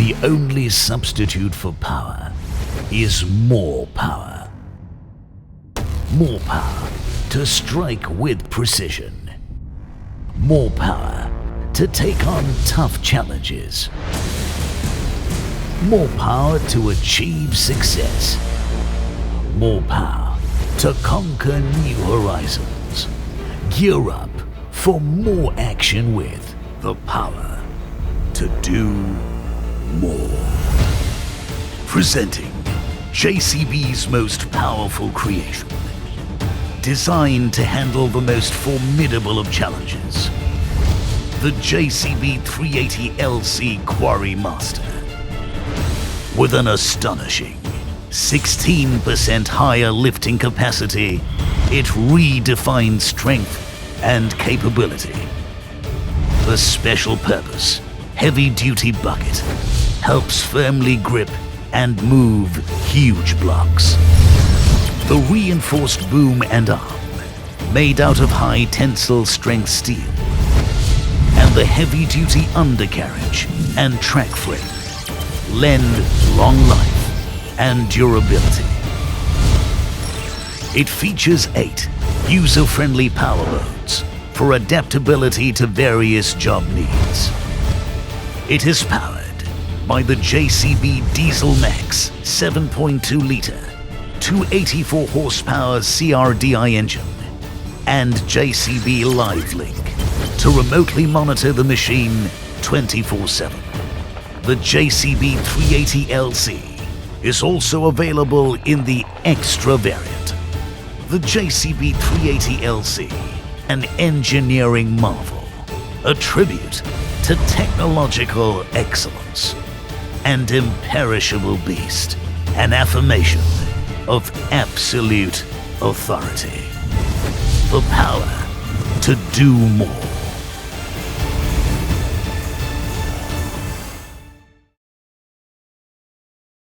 The only substitute for power is more power. More power to strike with precision. More power to take on tough challenges. More power to achieve success. More power to conquer new horizons. Gear up for more action with the power to do more. Presenting JCB's most powerful creation. Designed to handle the most formidable of challenges. The JCB 380LC Quarry Master. With an astonishing 16% higher lifting capacity, it redefines strength and capability. The special purpose, heavy-duty bucket, helps firmly grip and move huge blocks. The reinforced boom and arm, made out of high tensile strength steel, and the heavy-duty undercarriage and track frame lend long life and durability. It features 8 user-friendly power modes for adaptability to various job needs. It is powered by the JCB Diesel Max 7.2-liter 284 horsepower CRDI engine and JCB Live Link to remotely monitor the machine 24/7. The JCB 380LC is also available in the Extra variant. The JCB 380LC, an engineering marvel, a tribute to technological excellence, and imperishable beast, an affirmation of absolute authority. The power to do more.